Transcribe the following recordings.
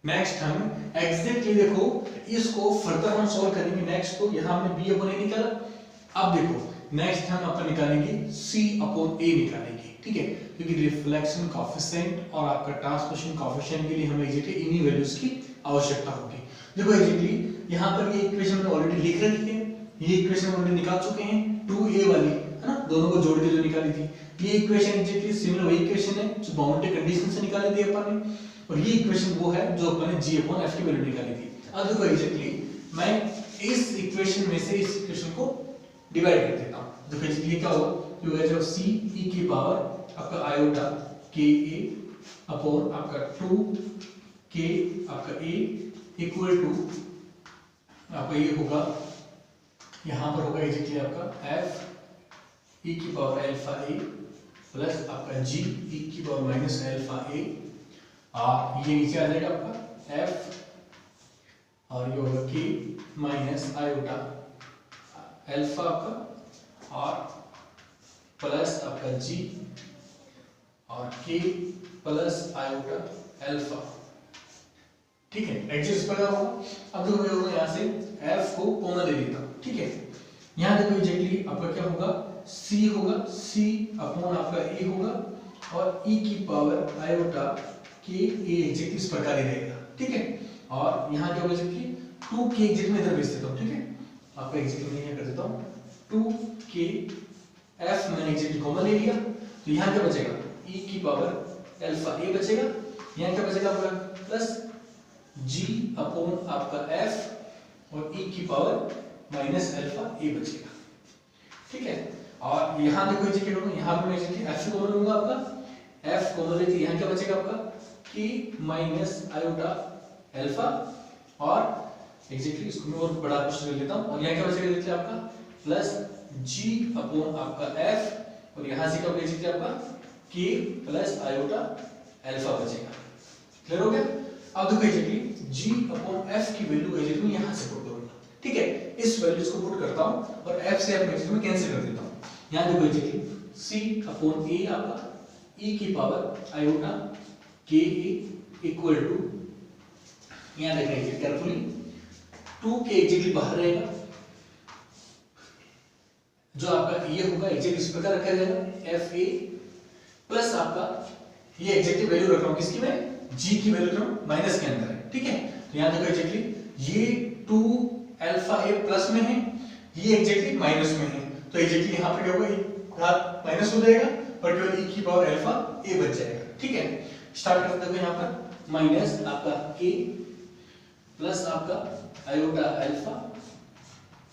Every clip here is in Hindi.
नेक्स्ट हम एग्जैक्टली देखो इसको फर्दर हम सॉल्व करेंगे। नेक्स्ट तो यहाँ हमने बी अपॉन ए निकाला, अब देखो नेक्स्ट हम अपन निकालेंगे सी अपॉन ए निकालेंगे, ठीक है, क्योंकि रिफ्लेक्शन कोएफिशिएंट और आपका ट्रांसमिशन कोएफिशिएंट के लिए हमें एग्जैक्टली इन्हीं वैल्यूज की आवश्यकता होगी। देखो एग्जैक्टली यहाँ पर ये इक्वेशन हमने ऑलरेडी लिख रखी है, ये इक्वेशन हम ऑलरेडी निकाल चुके हैं 2a वाली, है ना, दोनों को जोड़ के जो निकाली थी। ये इक्वेशन एग्जैक्टली सिमिलर वही इक्वेशन है जो बाउंड्री कंडीशन से निकाली थी अपन ने, और ये इक्वेशन वो है जो अपन ने g अपॉन f की वैल्यू निकाली थी। अब देखो एग्जैक्टली मैं इस इक्वेशन में से इस इक्वेशन को डिवाइड कर देता हूं। देखो एग्जैक्टली क्या होगा, ये होगा जब c e की पावर आपका आयोटा k a अपॉन आपका 2 k आपका a इक्वल टू आपका ये होगा, यहां पर होगा एग्जैक्टली आपका f e की पावर अल्फा a प्लस आपका g e की पावर माइनस अल्फा a, और ये नीचे आ जाएगा आपका f और ये होगा k माइनस आयोटा अल्फा आपका और प्लस आपका g और k प्लस आयोटा अल्फा, ठीक है, एडजस्ट इस प्रकार होगा। अब देखो मैं यहाँ से f को कॉमन ले लेता हूँ, ठीक है, यहाँ देखो एग्जैक्टली आपका क्या होगा, c होगा, c अपॉन आपका a होगा और e की power iota k a exactly इस प्रकार ही रहेगा, ठीक है, और यहाँ क्या होगा एग्जैक्टली 2k एग्जैक्टली मैं इधर भेज देता हूँ, ठीक है, आपका एग्जैक्टली मैं यहाँ कर देता हूँ 2k f मैंने एग्जैक्टली कॉमन ले लिया, तो यहाँ क्या बचेगा e की पावर अल्फा a बचेगा, यहाँ क्या बचेगा आपका प्लस g अपॉन आपका f और e की पावर माइनस अल्फा a बचेगा, ठीक है, और यहाँ देखो एग्जैक्टली होगा, यहाँ पे मैं एग्जैक्टली f कॉमन लूंगा, आपका f कॉमन लेते यहाँ क्या बचेगा आपका k माइनस आयोटा अल्फा और एग्जैक्टली इसको मैं और बड़ा कुछ ले लेता हूँ, और यहाँ क्या बचेगा एग्जैक्टली आपका प्लस g अपॉन आपका f और यहाँ से क्या होगा एग्जैक्टली आपका k प्लस आयोटा अल्फा बचेगा। क्लियर हो गया? अब देखो एग्जैक्टली g अपॉन f की वैल्यू एग्जैक्टली मैं यहाँ से पुट करूंगा, ठीक है, इस वैल्यूज को पुट करता हूँ और f से f एग्जैक्टली मैं कैंसिल कर देता हूँ। यहाँ देखो एग्जैक्टली c अपॉन a आपका e की power iota k a equal to, यहाँ देख रहे हैं केयरफुली 2k एग्जैक्टली बाहर रहेगा, जो आपका ये होगा एग्जैक्टली इस प्रकार रखा जाएगा fa प्लस आपका ये एग्जैक्टली वैल्यू रख रहा हूं किसकी, मैं g की वैल्यू रख रहा हूं माइनस के अंदर है, ठीक है, तो यहां देखो एग्जैक्टली ये 2 अल्फा a प्लस में है, ये एग्जैक्टली माइनस में है, तो एग्जैक्टली यहां पर क्या होगा माइनस हो जाएगा और केवल e की पावर अल्फा a बच जाएगा, ठीक है। स्टार्ट करते हैं यहां पर माइनस आपका k प्लस आपका आयोटा अल्फा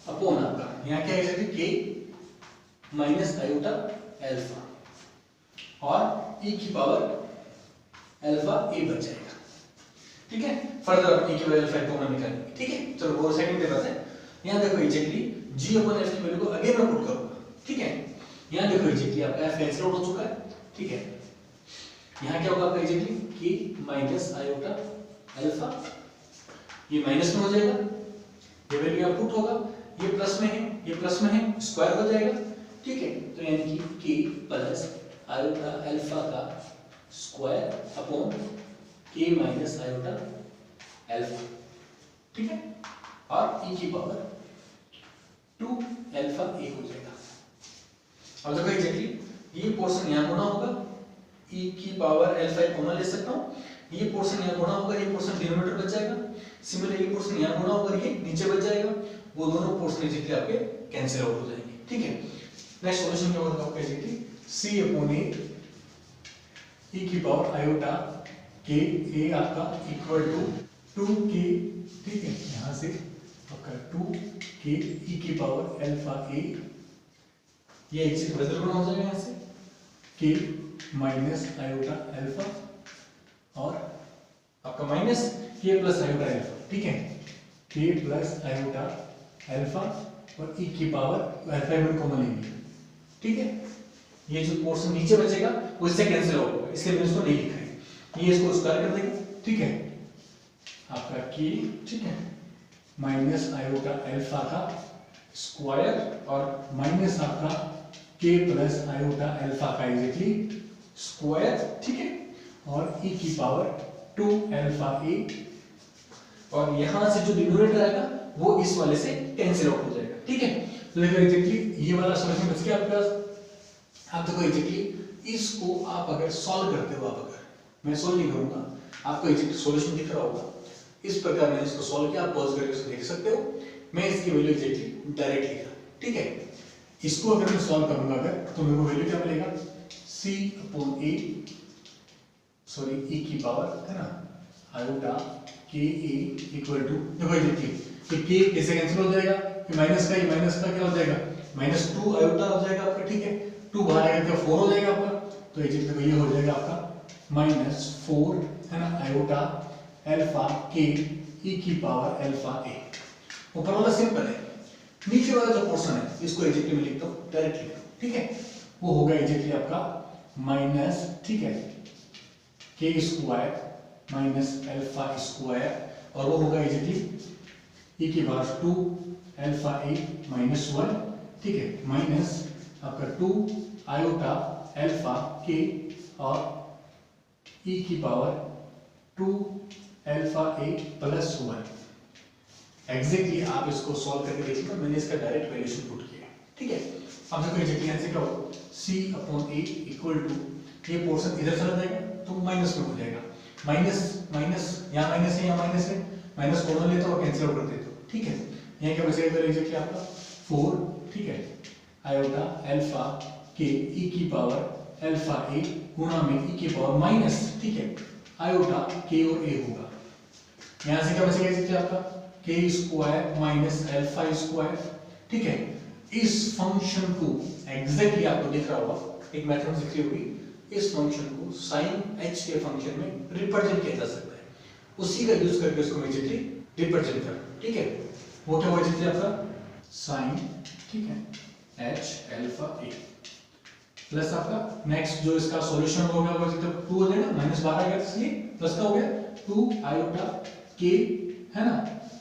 अपॉन आपका यहां क्या है exactly k minus iota alpha और e की पावर अल्फा a बच जाएगा, ठीक है, फर्दर e की वैल्यू अल्फा कॉमन निकालेंगे, ठीक है, चलो वो सेकंड पे बात है। यहां देखो एग्जैक्टली g अपॉन f की वैल्यू को अगेन मैं पुट करूंगा, ठीक है, यहां देखो एग्जैक्टली आपका f कैंसिल आउट हो चुका है, ठीक है, यहां क्या होगा आपका exactly k minus iota alpha, ये माइनस में हो जाएगा, ये वैल्यू यहां पुट होगा, ये प्लस में है, ये प्लस में है, स्क्वायर हो जाएगा, ठीक है, तो यानी कि k प्लस आयोटा अल्फा का square upon k minus iota alpha, ठीक है, और e की पावर 2 अल्फा a हो जाएगा। अब देखो एग्जैक्टली ये पोर्शन यहां गुणा होगा, e की पावर अल्फा कॉमन ले सकता हूं, ये पोर्शन यहां गुणा होगा, ये पोर्शन डिनोमिनेटर बच जाएगा, सिमिलरली ये पोर्शन यहां गुणा होगा, ये नीचे बच जाएगा, वो दोनों पोर्शन एग्जैक्टली आपके कैंसिल आउट हो जाएंगे, ठीक है। नेक्स्ट सॉल्यूशन क्या होगा आपका exactly c upon a e की पावर आयोटा k a आपका इक्वल टू 2k, ठीक है, यहां से आपका 2k e की पावर अल्फा a, ये एग्जैक्ट बदल गुणा हो जाएगा यहां से k माइनस आयोटा अल्फा और आपका minus k plus iota alpha, ठीक है, k प्लस आयोटा अल्फा और e की पावर अल्फा में कॉमन लेंगे, ठीक है, ये जो पोर्शन नीचे बचेगा वो इससे कैंसिल आउट होगा, इसलिए मैंने इसको नहीं लिखा है, ये इसको स्क्वायर कर देगा, ठीक है, आपका k, ठीक है, माइनस आयोटा अल्फा का स्क्वायर और माइनस आपका k प्लस आयोटा अल्फा का एग्जैक्टली स्क्वायर, ठीक है, और e की पावर 2 अल्फा a और यहां से जो डिनोमिनेटर आएगा वो इस वाले से कैंसिल आउट हो जाएगा, ठीक है। तो देखो एग्जैक्टली ये वाला सॉल्यूशन बच गया आपके पास। आप देखो एग्जैक्टली इसको आप अगर सॉल्व करते हो, आप अगर मैं सॉल्व नहीं करूंगा, आपको एग्जैक्टली सॉल्यूशन दिख रहा होगा इस प्रकार मैंने इसको सॉल्व किया, आप पॉज करके इसको देख सकते हो। मैं इसकी वैल्यू एग्जैक्टली डायरेक्ट लिखा, ठीक है। इसको अगर मैं सॉल्व करूंगा अगर, तो मेरे को वैल्यू क्या मिलेगा, c upon a sorry e की पावर है ना iota k a equal to, देखो एग्जैक्टली ये k कैसे कैंसिल हो जाएगा, ये माइनस का क्या हो जाएगा, -2 आयोटा हो जाएगा आपका, ठीक है। 2 बाहर आएगा क्या 4 हो जाएगा आपका, तो एग्जैक्टली ये हो जाएगा आपका -4 है ना आयोटा अल्फा k e की पावर अल्फा a। ऊपर वाला सिंपल है, नीचे वाला जो पोर्शन है इसको एग्जैक्टली मैं लिखता हूं डायरेक्टली, ठीक है। वो होगा एग्जैक्टली आपका माइनस, ठीक है, k square minus alpha square, और वो होगा एग्जैक्टली e की पावर 2 अल्फा a माइनस 1, ठीक है, माइनस आपका 2 आयोटा अल्फा k और e की power 2 alpha a plus 1। Exactly आप इसको सॉल्व करके देखिएगा, मैंने इसका डायरेक्ट वैल्यूशन पुट किया, ठीक है। अब देखो एग्जैक्टली आंसर क्या होगा, c upon a equal to, ये पोर्शन इधर चला जाएगा तो माइनस में हो जाएगा, माइनस माइनस यहाँ माइनस है, यहाँ माइनस है, माइनस कॉमन लेते हो और कैंसिल आउट कर देते हो, ठीक है। यहाँ क्या बचेगा एग्जैक्टली आपका 4, ठीक है, आयोटा अल्फा k e की पावर अल्फा a गुणा में e की पावर माइनस, ठीक है, आयोटा k और a होगा। यहाँ से क्या बचेगा एग्जैक्टली आपका k square minus alpha square, ठीक है। इस फंक्शन को एग्जैक्टली आपको दिख रहा होगा, एक मेथड सीखी होगी, इस फंक्शन को sin h के फंक्शन में रिप्रेजेंट किया जा सकता है, उसी का यूज करके इसको एग्जैक्टली रिप्रेजेंट कर, ठीक है। वो क्या होगा एग्जैक्टली आपका sin, ठीक है, h अल्फा a प्लस आपका नेक्स्ट जो इसका सॉल्यूशन होगा वो जब 2 हो जाएगा, माइनस 12 आ गया इसलिए प्लस का हो गया 2 आयोटा k है ना,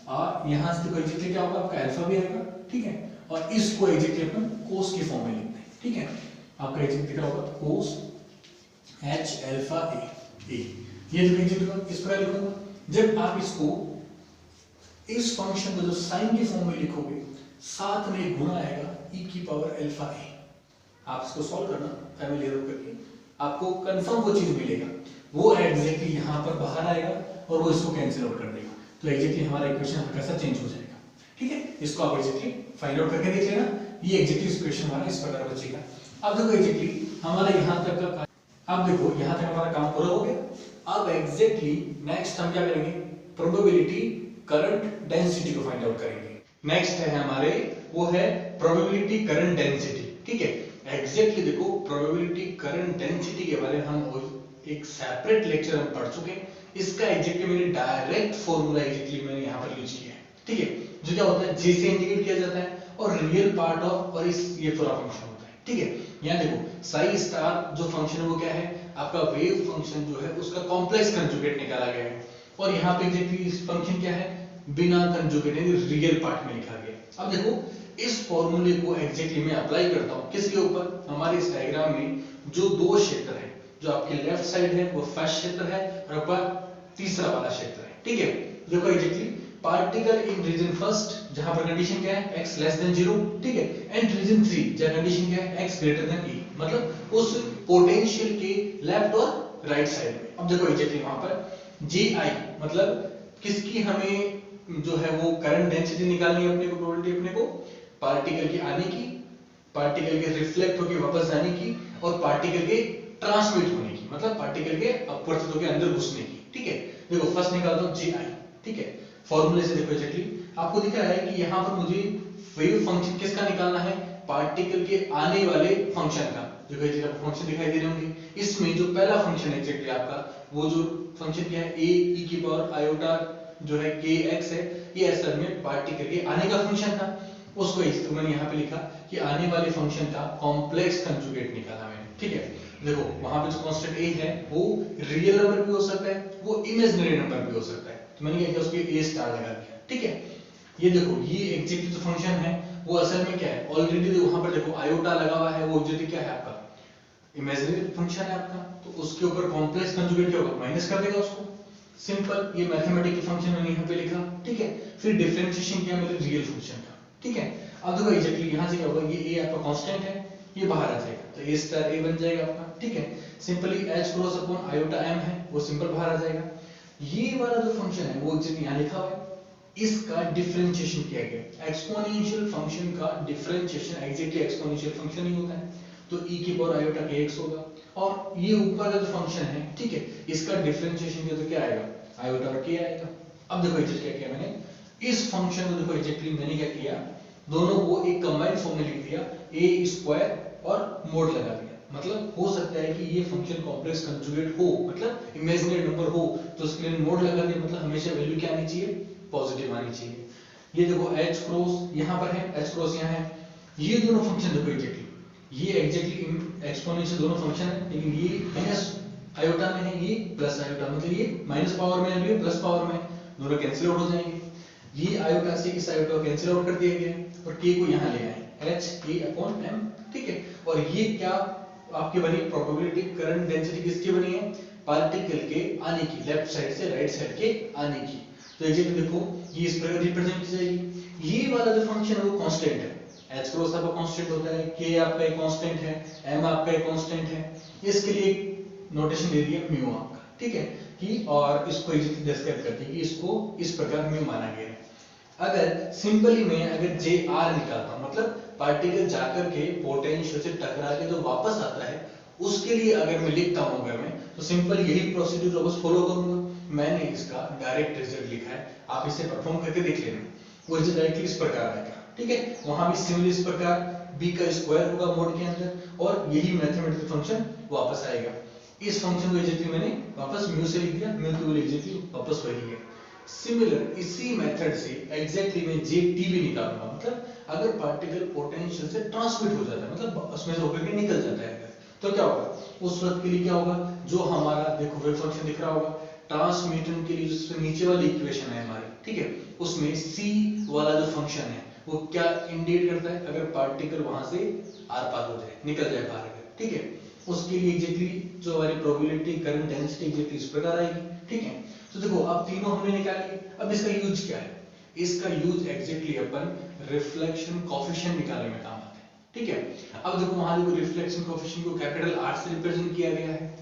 और यहां से देखो एग्जैक्टली क्या होगा आपका अल्फा भी आएगा, ठीक है, और इसको एग्जैक्टली अपन cos की फॉर्म में लिखते हैं, ठीक है। आपका एग्जैक्टली क्या होगा cos h अल्फा a, ये जो एग्जैक्टली इस प्रकार लिखूंगा। जब आप इसको इस फंक्शन को जो साइन की फॉर्म में लिखोगे, साथ में एक गुणा आएगा e की पावर अल्फा a, आप इसको सॉल्व करना फैमिली करके, आपको कंफर्म वो चीज मिलेगा, वो एग्जैक्टली यहां पर बाहर आएगा और वो इसको कैंसिल आउट कर देगा, तो एग्जैक्टली हमारा इक्वेशन हल्का सा चेंज हो जाएगा, ठीक है। इसको आप एग्जैक्टली फाइंड आउट करके देख लेना, ये एग्जैक्टली इक्वेशन हमारा इस प्रकार बचेगा। अब देखो एग्जैक्टली हमारा यहां तक का, अब देखो यहां तक हमारा काम पूरा हो गया। अब एग्जैक्टली नेक्स्ट हम क्या करेंगे, प्रोबेबिलिटी करंट डेंसिटी को फाइंड आउट करेंगे। नेक्स्ट है हमारे वो है प्रोबेबिलिटी करंट डेंसिटी, ठीक है। एग्जैक्टली देखो प्रोबेबिलिटी करंट डेंसिटी के बारे में हम एक सेपरेट लेक्चर हम पढ़ चुके हैं, इसका एग्जैक्टली मैंने डायरेक्ट फॉर्मूला एग्जैक्टली मैंने यहां पर यूज किया है, ठीक है। जो क्या होता है जे से इंडिकेट किया जाता है और रियल पार्ट ऑफ और इस ये पूरा फंक्शन होता है, ठीक है। यहां देखो साई स्टार जो फंक्शन है वो क्या है आपका वेव फंक्शन जो है उसका कॉम्प्लेक्स कंजुगेट निकाला गया है, और यहां पे एग्जैक्टली इस फंक्शन क्या है बिना कंजुगेट यानी रियल पार्ट में लिखा गया। अब देखो इस फॉर्मूले को एग्जैक्टली मैं अप्लाई करता हूं किसके ऊपर, हमारे इस डायग्राम में जो दो क्षेत्र है, जो आपके लेफ्ट साइड है वो फर्स्ट क्षेत्र है और आपका तीसरा वाला क्षेत्र है, ठीक है। देखो exactly particle in region first जहां पर कंडीशन क्या है x लेस देन 0, ठीक है, एंड रीजन 3 जहां कंडीशन क्या है x ग्रेटर देन e, मतलब उस पोटेंशियल के लेफ्ट और राइट साइड में। अब देखो एग्जैक्टली वहां पर ji मतलब किसकी हमें जो है वो करंट डेंसिटी निकालनी है अपने को, प्रोबेबिलिटी अपने को पार्टिकल के आने की, पार्टिकल के रिफ्लेक्ट होकर वापस जाने की और पार्टिकल के ट्रांसमिट होने की, मतलब पार्टिकल के अपवर्तित होकर अंदर घुसने की, ठीक है। देखो फर्स्ट निकालता हूं ji, ठीक है। फॉर्मूले से देखो एग्जैक्टली आपको दिख रहा है कि यहां पर मुझे वेव फंक्शन किसका निकालना है, पार्टिकल के आने वाले फंक्शन का। देखो एग्जैक्टली आपको फंक्शन दिखाई दे रहे होंगे, इसमें जो पहला फंक्शन है एग्जैक्टली आपका वो जो फंक्शन क्या है a e की पावर आयोटा जो है kx है, ये असल में पार्टिकल के आने का फंक्शन था, उसको इस मैंने यहां पे लिखा कि आने वाले फंक्शन का कॉम्प्लेक्स कंजुगेट निकाला मैंने, ठीक है। देखो वहां पे जो कांस्टेंट a है वो रियल नंबर भी हो सकता है, वो इमेजिनरी नंबर भी हो सकता है, तो मैंने क्या किया उसको a स्टार लगा दिया, ठीक है। ये देखो ये एग्जैक्टली जो फंक्शन है वो असल में क्या है, ऑलरेडी वहां पर देखो आयोटा लगा हुआ है, वो एग्जैक्टली क्या है आपका इमेजिनरी फंक्शन है आपका, तो उसके ऊपर कॉम्प्लेक्स कंजुगेट क्या होगा माइनस कर देगा उसको, सिंपल, ये मैथमेटिकल फंक्शन मैंने यहाँ पे लिखा, ठीक है। फिर डिफरेंशिएशन किया मेरे रियल फंक्शन का, ठीक है। अब देखो एग्जैक्टली यहाँ से क्या होगा, ये a आपका कांस्टेंट है, ये बाहर आ जाएगा, तो a स्टार a बन जाएगा आपका, ठीक है। Simply h cross upon iota m है, वो सिंपल बाहर आ जाएगा। ये वाला जो फंक्शन है वो एग्जैक्टली यहाँ लिखा हुआ है, इसका डिफरेंशिएशन किया गया। एक्सपोनेंशियल फंक्शन का डिफरेंशिएशन एग्जैक्टली एक्सपोनेंशियल फंक्शन ही होता है, तो e की पावर आयोटा kx होगा। और ये ऊपर का जो फंक्शन है, ठीक है, इसका डिफरेंशिएशन किया तो क्या आएगा, आयोटा और k आएगा। अब देखो एग्जैक्ट क्या किया मैंने, इस फंक्शन को देखो एग्जैक्टली मैंने क्या किया, दोनों को एक कंबाइंड फॉर्म में लिख दिया, a स्क्वायर और मोड लगा दिया। मतलब हो सकता है कि ये फंक्शन कॉम्प्लेक्स कंजुगेट हो, मतलब इमेजिनरी नंबर हो, तो उसके लिए मोड लगा दिया, मतलब हमेशा वैल्यू क्या आनी चाहिए, पॉजिटिव आनी चाहिए। ये देखो h क्रॉस यहाँ पर है, h क्रॉस यहाँ है, ये दोनों फंक्शन देखो एग्जैक्टली, ये एग्जैक्टली एक्सपोनेंशियल दोनों फंक्शन है, लेकिन ये माइनस आयोटा में है, ये प्लस आयोटा, मतलब ये माइनस पावर में है, ये प्लस पावर में, दोनों कैंसिल आउट हो जाएंगे। ये आयोटा से इस आयोटा को कैंसिल आउट कर दिया गया और k को यहाँ ले आए, h k अपॉन m, ठीक है। और ये क्या आपके बनी, प्रोबेबिलिटी करंट डेंसिटी किसकी बनी है, पार्टिकल के आने की, लेफ्ट साइड से राइट साइड के आने की। तो एग्जैक्टली देखो ये इस प्रकार रिप्रेजेंट की जाएगी। ये वाला जो फंक्शन है वो कांस्टेंट है, h क्रॉस आपका कांस्टेंट होता है, k आपका एक कांस्टेंट है, m आपका एक कांस्टेंट है। इसके लिए नोटेशन दे दिया म्यू आपका, ठीक है, कि और इसको एग्जैक्टली डिस्क्राइब करती है कि इसको इस प्रकार म्यू माना गया है। अगर सिंपली मैं अगर जे आर निकालता हूं, मतलब पार्टिकल जाकर के पोटेंशियल से टकरा के जो वापस आता है, उसके लिए अगर मैं लिखता हूं अगर मैं, तो सिंपल यही प्रोसीड्यूर वापस फॉलो करूंगा। मैंने इसका डायरेक्ट रिजल्ट लिखा है, आप इसे परफॉर्म करके देख लेना, वो रिजल्ट डायरेक्टली इस प्रकार आएगा, ठीक है। वहां भी सिमिलर इस प्रकार b का स्क्वायर होगा मोड के अंदर, और यही मैथमेटिकल फंक्शन वापस आएगा। इस फंक्शन को एग्जैक्टली मैंने वापस म्यू से लिख दिया, म्यू की वैल्यू एग्जैक्टली वापस वही है। सिमिलर इसी मेथड से एग्जैक्टली मैं j_t भी निकालूंगा, मतलब अगर पार्टिकल पोटेंशियल से ट्रांसमिट हो जाता है, मतलब उसमें से होकर के निकल जाता है, तो क्या होगा उस वक्त के लिए, क्या होगा, जो हमारा देखो वेव फंक्शन दिख रहा होगा, ट्रांसमिशन के लिए जो नीचे वाली इक्वेशन है हमारी, ठीक है, उसमें c वाला जो फंक्शन है वो क्या इंडिकेट करता है, अगर पार्टिकल वहां से आर पार हो जाए, निकल जाए बाहर, ठीक है, उसके लिए एग्जैक्टली जो हमारी प्रोबेबिलिटी करंट डेंसिटी एग्जैक्टली इस प्रकार आएगी, ठीक है। तो देखो अब तीनों हमने निकाली, अब इसका यूज क्या है, इसका यूज एग्जैक्टली अपन रिफ्लेक्शन कोएफिशिएंट निकालने में काम आता है, ठीक है। अब देखो वहां देखो रिफ्लेक्शन कोएफिशिएंट को कैपिटल R से रिप्रेजेंट किया गया है,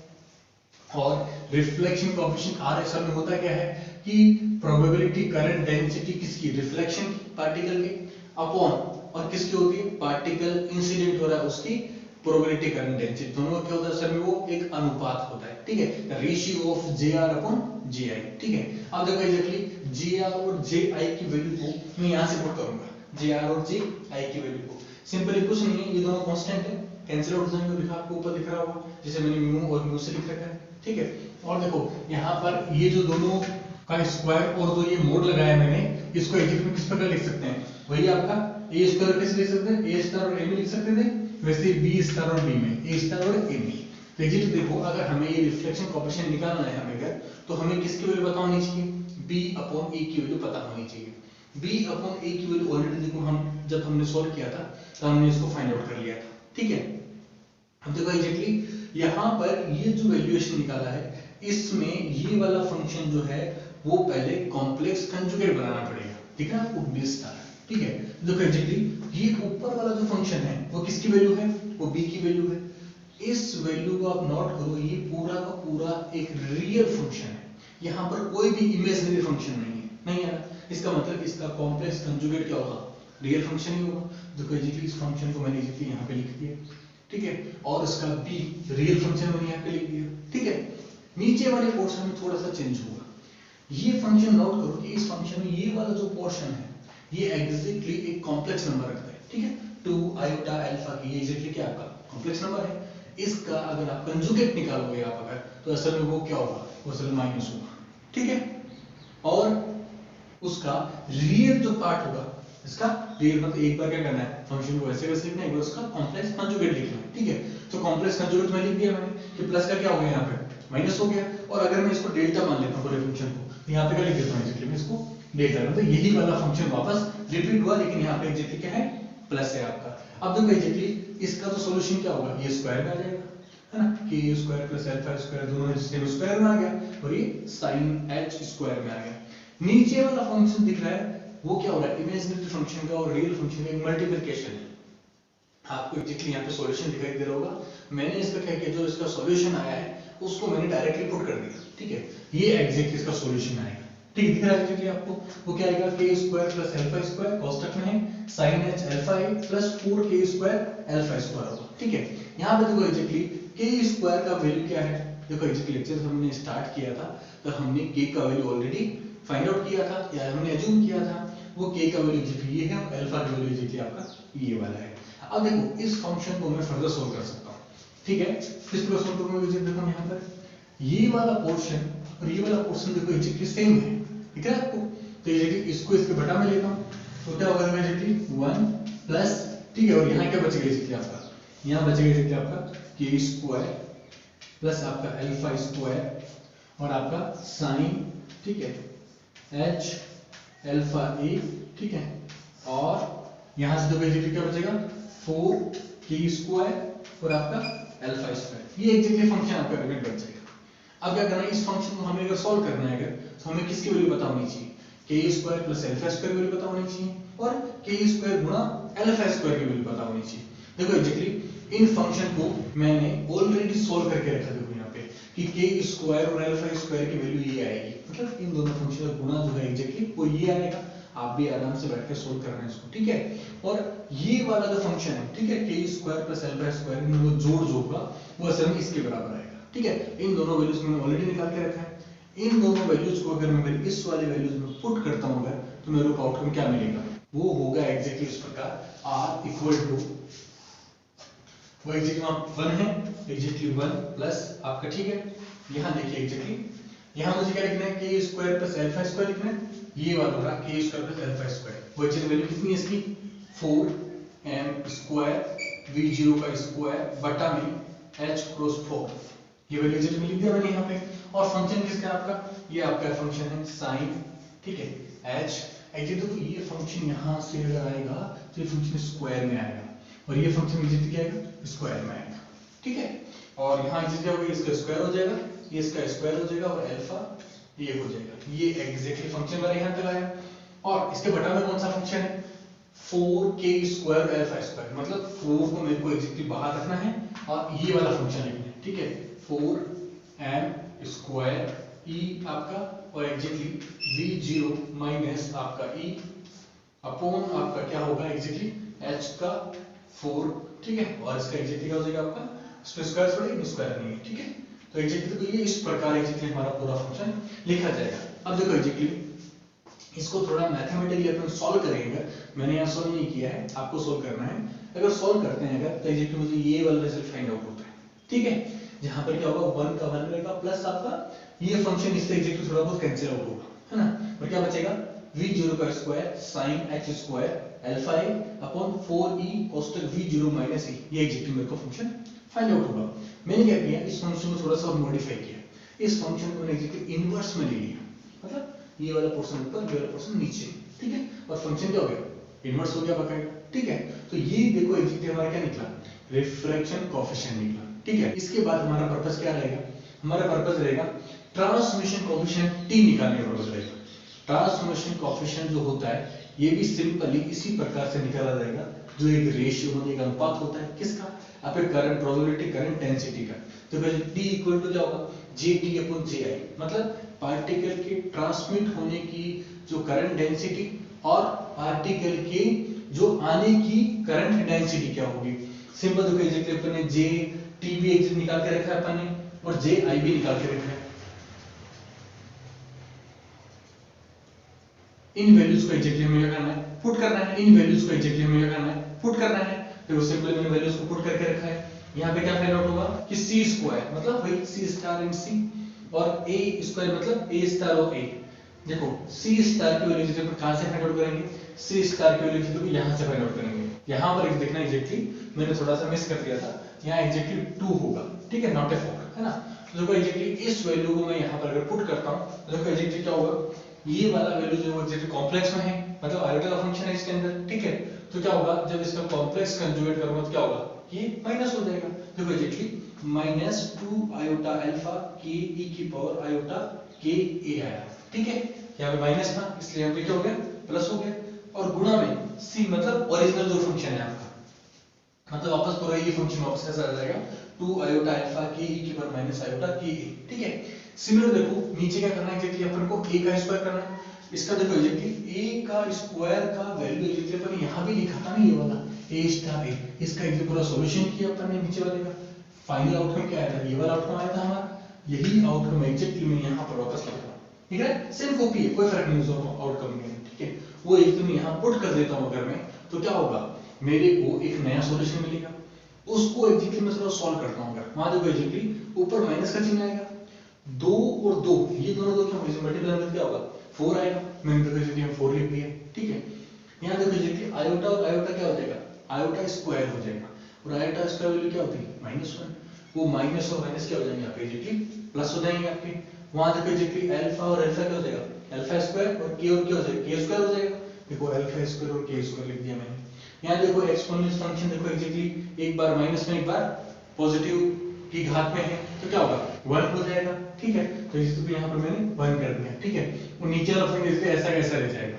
और रिफ्लेक्शन कोएफिशिएंट R असल में होता क्या है कि प्रोबेबिलिटी करंट डेंसिटी किसकी, रिफ्लेक्शन पार्टिकल की, अपॉन और किसकी होती है, पार्टिकल इंसिडेंट हो रहा है उसकी प्रोबेबिलिटी करंट डेंसिटी, दोनों क्या होता है सर में, वो एक अनुपात होता है, ठीक है, ratio of Jr upon Ji, ठीक है। अब देखो एग्जैक्टली Jr और Ji की वैल्यू को मैं यहां से पुट करूंगा, Jr और Ji की वैल्यू को, सिंपली कुछ नहीं है, ये दोनों कांस्टेंट है, कैंसिल आउट हो जाएंगे, लिखा आपको ऊपर दिख रहा होगा, जैसे मैंने म्यू और म्यू से लिख रखा है, ठीक है। और देखो यहाँ पर ये जो दोनों का स्क्वायर और जो ये मोड लगाया मैंने, इसको एग्जैक्टली किस प्रकार लिख सकते हैं, वही आपका a स्क्वायर कैसे लिख सकते हैं, a स्टार और a में लिख सकते थे, वैसे b स्टार और b में, a स्टार और a में। तो एग्जैक्टली देखो अगर हमें ये रिफ्लेक्शन कोएफिशिएंट निकालना है हमें अगर, तो हमें किसकी वैल्यू पता होनी चाहिए, b अपॉन a की वैल्यू पता होनी चाहिए। b अपॉन a की वैल्यू ऑलरेडी देखो हम जब हमने सॉल्व किया था तो हमने इसको फाइंड आउट कर लिया था, ठीक है। अब देखो एग्जैक्टली यहाँ पर ये जो वैल्यूएशन निकाला है, इसमें ये वाला फंक्शन जो है वो पहले कॉम्प्लेक्स कंजुगेट बनाना पड़ेगा, ठीक है आपको, b स्टार, ठीक है। देखो एग्जैक्टली ये ऊपर वाला जो फंक्शन है वो किसकी वैल्यू है, वो b की वैल्यू है। इस वैल्यू को आप नोट करो, ये पूरा का पूरा एक रियल फंक्शन है, यहाँ पर कोई भी इमेजिनरी फंक्शन नहीं है ना, इसका मतलब इसका कॉम्प्लेक्स कंजुगेट क्या होगा, रियल फंक्शन ही होगा। देखो एग्जैक्टली इस फंक्शन को मैंने एग्जैक्टली यहाँ पे लिख दिया, ठीक है, और इसका b रियल फंक्शन मैंने यहाँ पे लिख दिया, ठीक है। नीचे वाले पोर्शन में थोड़ा सा चेंज होगा, ये फंक्शन नोट करो कि इस फंक्शन में ये वाला जो पोर्शन है ये एग्जैक्टली एक कॉम्प्लेक्स नंबर रखता है, ठीक है, 2 आयोटा अल्फा की, ये एग्जैक्टली क्या आपका कॉम्प्लेक्स नंबर है। इसका अगर आप कंजुगेट निकालोगे आप अगर, तो असल में वो क्या होगा, वो असल में माइनस होगा, ठीक है। और उसका रियल जो पार्ट होगा, इसका रियल मतलब एक बार क्या करना है, फंक्शन को वैसे वैसे लिखना है, एक बार उसका कॉम्प्लेक्स कंजुगेट लिखना है, ठीक है। तो कॉम्प्लेक्स कंजुगेट में लिख दिया मैंने कि प्लस का क्या हो गया यहाँ पे, माइनस हो गया, और अगर मैं इसको डेल्टा मान लेता हूँ पूरे फंक्शन को, तो यहाँ पे क्या लिख देता हूँ एग्जैक्टली मैं इसको डेल्टा, मतलब यही वाला फंक्शन वापस रिपीट हुआ, लेकिन यहाँ पे एग्जैक्टली क्या है, प्लस है आपका। अब देखो एग्जैक्टली इसका तो सॉल्यूशन क्या होगा, ये स्क्वायर में आ जाएगा, है ना, के स्क्वायर प्लस अल्फा स्क्वायर दोनों सेम स्क्वायर में आ गया और ये साइन एच स्क्वायर में आ गया। नीचे वाला फंक्शन दिख रहा है वो क्या हो रहा है, इमेजिनरी फंक्शन का और रियल फंक्शन का मल्टीप्लिकेशन है। आपको एग्जैक्टली यहाँ पे सॉल्यूशन दिखाई दे रहा होगा। मैंने इसका क्या किया, जो इसका सॉल्यूशन आया है उसको मैंने डायरेक्टली पुट कर दिया, ठीक है। ये एग्जैक्टली इसका सॉल्यूशन आएगा, ठीक दिख रहा है एग्जैक्टली आपको। वो क्या आएगा, के स्क्वायर प्लस अल्फा स्क्वायर कोष्टक में है sin h alpha a plus 4k square alpha square होगा, ठीक है। यहाँ पे देखो एग्जैक्टली के स्क्वायर का वैल्यू क्या है, देखो एग्जैक्टली लेक्चर हमने स्टार्ट किया था तो हमने के का वैल्यू ऑलरेडी फाइंड आउट किया था या हमने अज्यूम किया था। वो के का वैल्यू एग्जैक्टली ये है और अल्फा का वैल्यू एग्जैक्टली आपका ये वाला है। अब देखो इस फंक्शन को मैं फर्दर सोल्व कर सकता हूँ, ठीक है। किस तरह सोल्व करूंगा, देखो यहाँ पर ये वाला पोर्शन और ये वाला पोर्शन देखो एग्जैक्टली सेम है, ठीक है आपको। तो एग्जैक्टली इसको इसके बटा में लेता हूँ तो क्या होगा एग्जैक्टली 1 प्लस, ठीक है। और यहाँ क्या बचेगा एग्जैक्टली आपका, यहाँ बचेगा एग्जैक्टली आपका के स्क्वायर प्लस आपका अल्फा स्क्वायर और आपका साइन, ठीक है, एच अल्फा ए, ठीक है। और यहाँ से देखो एग्जैक्टली क्या बचेगा 4k स्क्वायर और आपका अल्फा स्क्वायर। ये एग्जैक्टली फंक्शन आपका रिमेन बच जाएगा। अब क्या करना है, इस फंक्शन को हमें अगर सॉल्व करना है अगर तो हमें किसकी वैल्यू पता होनी चाहिए, के स्क्वायर प्लस अल्फा स्क्वायर की वैल्यू पता होनी चाहिए और के स्क्वायर गुणा अल्फा स्क्वायर की वैल्यू पता होनी चाहिए। देखो एग्जैक्टली इन फंक्शन को मैंने ऑलरेडी सॉल्व करके रखा, देखो यहाँ पे कि के स्क्वायर और अल्फा स्क्वायर की वैल्यू ये आएगी, मतलब इन दोनों फंक्शन का गुणा जो है एग्जैक्टली वो ये आएगा। आप भी आराम से बैठ के सोल्व करना है इसको, ठीक है। और ये वाला जो फंक्शन है, ठीक है, के स्क्वायर प्लस अल्फा स्क्वायर इन दोनों जोड़ जो होगा वो असल में इसके बराबर आएगा, ठीक है। इन दोनों वैल्यूज मैंने ऑलरेडी निकाल के रखा है। इन दोनों वैल्यूज को अगर मैं इस वाले वैल्यूज में पुट करता हूं अगर तो मेरे को आउटकम क्या मिलेगा, वो होगा एग्जैक्टली इस प्रकार r इक्वल टू, वो एग्जैक्टली वहां 1 है, एग्जैक्टली 1 प्लस आपका, ठीक है। यहां देखिए एग्जैक्टली यहां मुझे क्या लिखना है, के स्क्वायर प्लस अल्फा स्क्वायर लिखना है, ये वाला होगा के स्क्वायर प्लस अल्फा स्क्वायर। वो एग्जैक्टली वैल्यू कितनी है इसकी 4m स्क्वायर v0 का स्क्वायर बटा में h क्रॉस 4, ये वैल्यू एग्जैक्टली लिख दिया मैंने यहाँ पे। और फंक्शन किसका आपका, ये आपका फंक्शन है sin, ठीक है, h एग्जैक्टली। तो ये फंक्शन यहाँ से अगर आएगा तो ये फंक्शन स्क्वायर में आएगा और ये फंक्शन एग्जैक्टली क्या आएगा, स्क्वायर में आएगा, ठीक है। और यहाँ एग्जैक्टली क्या होगा, इसका स्क्वायर हो जाएगा, ये इसका स्क्वायर हो जाएगा और अल्फा ये हो जाएगा। ये एग्जैक्टली फंक्शन वाला यहाँ तक आया। और इसके बटा में कौन सा फंक्शन है, 4k स्क्वायर अल्फा स्क्वायर, मतलब 4 को मेरे को एग्जैक्टली बाहर रखना है और ये वाला फंक्शन लिखना है, ठीक है। 4m स्क्वायर e आपका और एग्जैक्टली v0 माइनस आपका e अपॉन आपका क्या होगा एग्जैक्टली h का 4, ठीक है। और इसका एग्जैक्टली क्या हो जाएगा आपका, स्क्वायर थोड़ी स्क्वायर नहीं है, ठीक है। तो एग्जैक्टली तो ये इस प्रकार एग्जैक्टली हमारा पूरा फंक्शन लिखा जाएगा। अब देखो एग्जैक्टली इसको थोड़ा मैथमेटिकली अपन सॉल्व करेंगे। मैंने यहाँ सॉल्व नहीं किया है, आपको सॉल्व करना है। अगर सॉल्व करते हैं अगर तो एग्जैक्टली मुझे ये वाला रिजल्ट फाइंड आउट होता है, ठीक है। जहां पर क्या होगा 1 का 1 रहेगा प्लस आपका ये फंक्शन इससे एग्जैक्टली थोड़ा बहुत कैंसिल आउट होगा, है ना। और क्या बचेगा v0 का square sin h square alpha a upon 4e cos v0 minus e, ये एग्जैक्टली मेरे को फंक्शन फाइंड आउट होगा। मैंने क्या किया, इस फंक्शन को थोड़ा सा और मॉडिफाई किया। इस फंक्शन को मैंने एग्जैक्टली इनवर्स में ले लिया, मतलब ये वाला पोर्शन ऊपर ये वाला पोर्शन नीचे, ठीक है। और फंक्शन क्या हो गया, इनवर्स हो गया बकायदा, ठीक है। तो ये देखो एग्जैक्टली हमारा क्या निकला, रिफ्रैक्शन कोएफिशिएंट निकला, ठीक है। इसके बाद हमारा पर्पस क्या रहेगा, हमारा पर्पस रहेगा ट्रांसमिशन कोएफिशिएंट t निकालने का पर्पस रहेगा। ट्रांसमिशन कोएफिशिएंट जो होता है ये भी सिंपली इसी प्रकार से निकाला जाएगा, जो एक रेशियो होने का अनुपात होता है किसका, आपके करंट प्रोबेबिलिटी करंट डेंसिटी का। तो फिर t इक्वल टू क्या होगा, gt अपॉन ji, मतलब पार्टिकल के ट्रांसमिट होने की जो करंट डेंसिटी और पार्टिकल के जो आने की करंट डेंसिटी क्या होगी। सिंपल देखो एग्जैक्टली अपन ने जे टी भी एग्जैक्ट निकाल के रखा है अपन ने और जे आई भी निकाल के रखा है। इन वैल्यूज को एग्जैक्टली हमें क्या करना है, पुट करना है। इन वैल्यूज को एग्जैक्टली हमें क्या करना है, पुट करना है। तो सिंपल मैंने वैल्यूज को पुट करके रखा है। यहाँ पे क्या फाइंड आउट होगा कि c स्क्वायर मतलब वही c स्टार इन c और a स्क्वायर मतलब a स्टार और a। देखो c स्टार की वैल्यू जब कहां से फाइंड आउट करेंगे, c स्टार की वैल्यू तो यहां से फाइंड आउट करेंगे। यहां पर देखना एग्जैक्टली मैंने थोड़ा सा मिस कर दिया था, यहां एग्जैक्टली 2 होगा, ठीक है, नॉट ए 4, है ना। तो देखो एग्जैक्टली इस वैल्यू को मैं यहां पर अगर पुट करता हूं तो देखो एग्जैक्टली क्या होगा, ये वाला वैल्यू जो एग्जैक्टली कॉम्प्लेक्स में है, मतलब आयोटा का फंक्शन है इसके अंदर, ठीक है। तो क्या होगा जब इसका कॉम्प्लेक्स कंजुगेट करूंगा तो क्या होगा, ये माइनस हो जाएगा। देखो एग्जैक्टली माइनस 2 आयोटा अल्फा के ई की पावर आयोटा के ए आया, ठीक है। यहाँ पे माइनस था इसलिए यहाँ पे क्या हो गया, प्लस हो गया, और गुणा में c मतलब ओरिजिनल जो फंक्शन है आपका, मतलब वापस पूरा ये फंक्शन वापस कैसा आ जाएगा, 2 आयोटा अल्फा के ई की पावर माइनस आयोटा के ए, ठीक है। सिमिलर देखो नीचे क्या करना है, एग्जैक्टली अपन को a का स्क्वायर करना है, इसका देखो एग्जैक्टली a का स्क्वायर का वैल्यू एग्जैक्टली अपन यहां भी लिखा था ना, ये वाला a स्टार a, इसका एग्जैक्टली पूरा सॉल्यूशन किया अपन ने नीचे वाले का, फाइनल आउटकम क्या आया था, ये वाला आउटकम आया था हमारा, यही आउटकम एग्जैक्टली मैं यहां पर वापस लिख रहा हूं, ठीक है। सेम कॉपी है, कोई फर्क नहीं है आउटकम में, ठीक है। वो एकदम यहां पुट कर देता हूं अगर मैं, तो क्या होगा, मेरे को एक नया सॉल्यूशन मिलेगा, उसको एग्जैक्टली मैं थोड़ा सॉल्व करता हूं। अगर वहां देखो एग्जैक्टली ऊपर माइनस का चिन्ह आएगा, 2 और 2 ये दोनों दो क्या मल्टीप्लाई करके क्या होगा, 4 आएगा, मैंने देखो एग्जैक्टली हम 4 लिख दिया, ठीक है। यहां देखो एग्जैक्टली आयोटा और आयोटा क्या हो जाएगा, आयोटा स्क्वायर हो जाएगा, और आयोटा स्क्वायर वैल्यू क्या होती है, -1, वो माइनस और माइनस क्या हो जाएंगे आपके एग्जैक्टली प्लस हो जाएंगे आपके। वहां देखो एग्जैक्टली अल्फा और अल्फा क्या हो जाएगा, अल्फा स्क्वायर, और के क्या हो जाएगा, के स्क्वायर हो जाएगा, देखो अल्फा स्क्वायर और के स्क्वायर लिख दिया मैंने। यहाँ देखो एक्सपोनेंशियल फंक्शन देखो एग्जैक्टली एक बार माइनस में एक बार पॉजिटिव की घात में है, तो क्या होगा 1 हो जाएगा, ठीक है। तो इस तो यहाँ पर मैंने 1 कर दिया, ठीक है। और नीचे वाला फंक्शन इसलिए ऐसा कैसा रह जाएगा।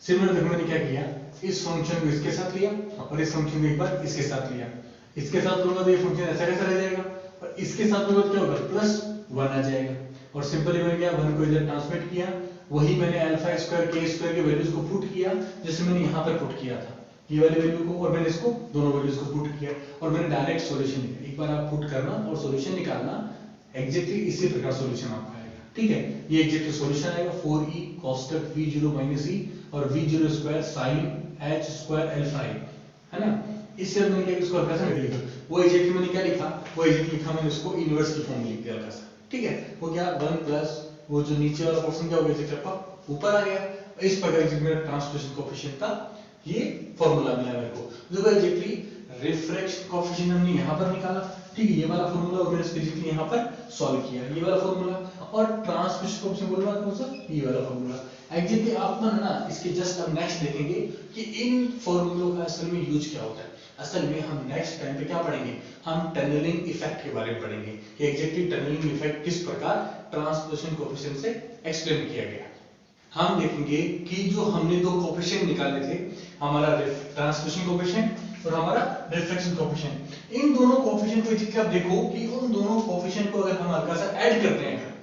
सिमिलर देखो मैंने क्या किया, इस फंक्शन को इसके साथ लिया और इस फंक्शन को एक बार इसके साथ लिया, इसके साथ लूंगा तो ये फंक्शन ऐसा कैसा रह जाएगा, और इसके साथ लूंगा तो क्या होगा, +1 आ जाएगा। और सिंपली मैंने क्या 1 को इधर ट्रांसमिट किया, वही मैंने अल्फा स्क्वायर के स्क्वायर के वैल्यूज को पुट किया, जैसे मैंने यहाँ पर पुट किया था ये वाले वैल्यू को, और मैंने इसको दोनों वैल्यूज को पुट किया, और मैंने डायरेक्ट सॉल्यूशन लिखा। एक बार आप पुट करना और सॉल्यूशन निकालना, एग्जैक्टली इसी प्रकार सॉल्यूशन आपका आएगा, ठीक है। ये एग्जैक्टली सॉल्यूशन आएगा 4e cosec v0 - e और v0 square sin h square alpha e, है ना। इससे मैंने क्या इसको हल्का सा लिखा, वो एग्जैक्टली मैंने क्या लिखा, वो एग्जैक्टली लिखा मैंने इसको इनवर्स की फॉर्म में लिख दिया हल्का सा, ठीक है। वो क्या 1 प्लस वो जो नीचे वाला पोर्शन क्या हो गया एग्जैक्टली आपका ऊपर आ गया। इस प्रकार एग्जैक्टली मेरा ट्रांसलेशन कोएफिशिएंट था, ये फार्मूला मिला मेरे को, जो एग्जैक्टली रिफ्रैक्शन कोएफिशिएंट हमने यहां पर निकाला, ठीक है। ये वाला फार्मूला और मैंने इसको एग्जैक्टली यहां पर सॉल्व किया, ये वाला फार्मूला, और ट्रांसमिशन कोएफिशिएंट बोलना कौन सा, ये वाला फार्मूला। एग्जैक्टली आप ना इसके जस्ट हम नेक्स्ट देखेंगे कि इन फार्मूलों का असल में यूज क्या होता है। असल में हम नेक्स्ट टाइम पे क्या पढ़ेंगे, हम टनलिंग इफेक्ट के बारे में पढ़ेंगे कि एग्जैक्टली टनलिंग इफेक्ट किस प्रकार ट्रांसमिशन कोएफिशिएंट से एक्सप्लेन किया गया। हम देखेंगे कि जो हमने दो कोएफिशिएंट निकाले थे, हमारा ट्रांसमिशन कोएफिशिएंट और हमारा रिफ्लेक्शन कोएफिशिएंट, इन दोनों कोएफिशिएंट को एग्जैक्टली आप देखो कि उन दोनों कोएफिशिएंट को अगर हम हल्का सा ऐड करते हैं,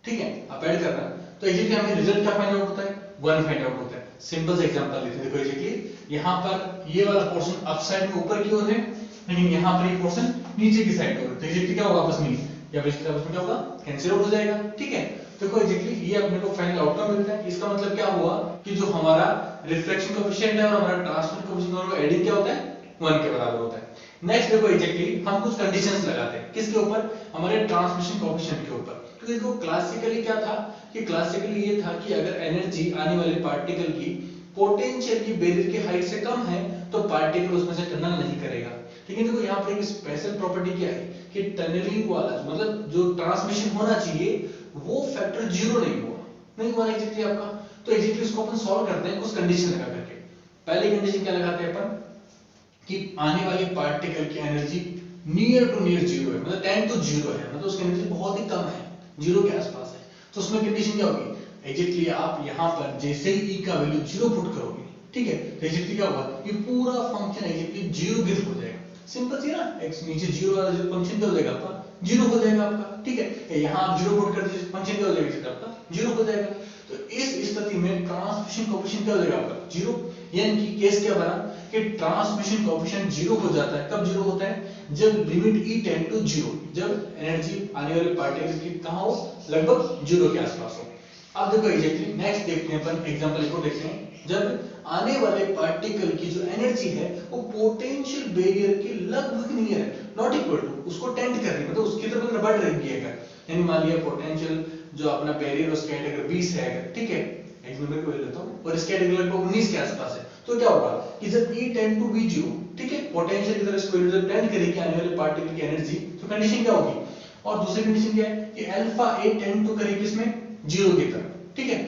ठीक है, आप ऐड करना तो एग्जैक्टली हमें रिजल्ट क्या फाइंड आउट होता है, 1 फाइंड आउट होता है। सिंपल सा एग्जांपल लेते हैं, देखो एग्जैक्टली यहाँ पर ये वाला पोर्शन अप साइड में ऊपर की ओर है, लेकिन यहाँ पर ये पोर्शन नीचे की साइड पर, तो एग्जैक्टली क्या होगा आपस में, या इसके आपस में क्या होगा, कैंसिल आउट हो जाएगा, ठीक है। देखो एग्जैक्टली ये अपने को फाइनल आउटकम मिलता है। इसका मतलब क्या हुआ कि जो हमारा रिफ्लेक्शन कोएफिशिएंट है और हमारा ट्रांसमिशन कोएफिशिएंट दोनों का एडिंग क्या होता है, 1 के बराबर होता है। नेक्स्ट देखो एग्जैक्टली हम कुछ कंडीशंस लगाते हैं, किसके ऊपर, हमारे ट्रांसमिशन कोएफिशिएंट के ऊपर। तो देखो क्लासिकली क्या था कि क्लासिकली ये था कि अगर एनर्जी आने वाले पार्टिकल की पोटेंशियल की बैरियर की हाइट से कम है तो पार्टिकल उसमें से टनल नहीं करेगा। लेकिन देखो यहाँ पर एक स्पेशल प्रॉपर्टी क्या है कि टनलिंग वाला मतलब जो ट्रांसमिशन होना चाहिए वो फैक्टर 0 नहीं हुआ एग्जैक्टली आपका। तो एग्जैक्टली इसको अपन सॉल्व करते हैं कुछ कंडीशन लगा करके। पहली कंडीशन क्या लगाते हैं अपन कि आने वाली पार्टिकल की एनर्जी नियर टू नियर 0 है, मतलब 10 to 0 है, मतलब उसकी एनर्जी बहुत ही कम है, 0 के आसपास है। तो उसमें कंडीशन क्या होगी, एग्जैक्टली आप यहाँ पर जैसे ही e का वैल्यू 0 पुट करोगे, ठीक है, तो एग्जैक्टली क्या होगा, ये पूरा फंक्शन एग्जैक्टली 0 गिर हो जाएगा। सिंपल सी ना, x नीचे 0 वाला जो फंक्शन क्या हो जाएगा आपका 0 हो जाएगा आपका, ठीक है। यहाँ आप 0 पुट कर दीजिए, फंक्शन क्या हो जाएगा आपका 0 हो जाएगा। तो इस स्थिति में ट्रांसमिशन कोएफिशिएंट क्या हो जाएगा आपका 0, यानी कि केस क्या बना कि ट्रांसमिशन कोएफिशिएंट 0 हो जाता है। कब 0 होता है, जब लिमिट e टेंड टू 0, जब एनर्जी आने वाले पार्टिकल की कहां हो, लगभग 0 के आसपास हो। अब देखो एग्जैक्टली नेक्स्ट देखते हैं अपन एग्जांपल को देखते हैं, जब आने वाले पार्टिकल की जो एनर्जी है वो पोटेंशियल बैरियर के लगभग नियर है, नॉट इक्वल टू, उसको टेंड कर रही है, मतलब उसकी तरफ बढ़ रही है अगर, यानी मान लिया पोटेंशियल जो अपना बैरियर उसका अगर 20 है अगर, ठीक है, एग्जांपल को ले लेता हूं, और इसका अगर 19 के आसपास है, तो क्या होगा कि जब e टेंड टू बी 0, ठीक है, पोटेंशियल की तरफ इसको जब टेंड करेगी आने वाले पार्टिकल की एनर्जी, तो कंडीशन क्या होगी, और दूसरी कंडीशन क्या है कि अल्फा a टेंड टू करेगी इसमें 0 की तरफ, ठीक है।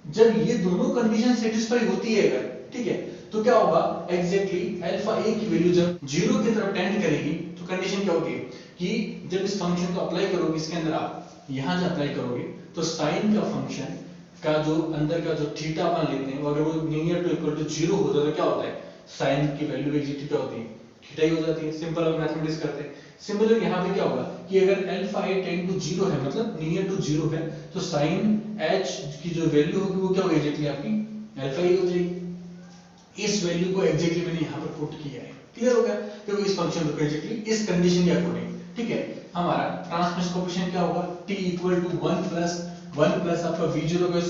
जब ये दोनों कंडीशन सेटिस्फाई होती है अगर, ठीक है, तो क्या होगा एग्जैक्टली अल्फा a की वैल्यू जब 0 की तरफ टेंड करेगी तो कंडीशन क्या होती है कि जब इस फंक्शन को अप्लाई करोगे इसके अंदर, आप यहां जब अप्लाई करोगे तो साइन का फंक्शन का जो अंदर का जो थीटा अपन लेते हैं, अगर वो नियर टू इक्वल टू 0 होता है तो क्या होता है, साइन की वैल्यू एग्जैक्टली क्या होती है, थीटा ही हो जाती है। सिंपल अगर मैथमेटिक्स करते हैं, सिमिलर यहाँ पे क्या होगा कि अगर अल्फा ए टेंड टू 0 है, मतलब नियर टू 0 है, तो साइन h की जो वैल्यू होगी वो क्या होगी एग्जैक्टली आपकी अल्फा ही हो जाएगी। इस वैल्यू को एग्जैक्टली मैंने यहाँ पर पुट किया है, क्लियर हो गया। तो इस फंक्शन को एग्जैक्टली इस कंडीशन के अकॉर्डिंग, ठीक है, हमारा ट्रांसमिशन कोएफिशिएंट क्या होगा, t इक्वल टू 1 प्लस आपका v0 का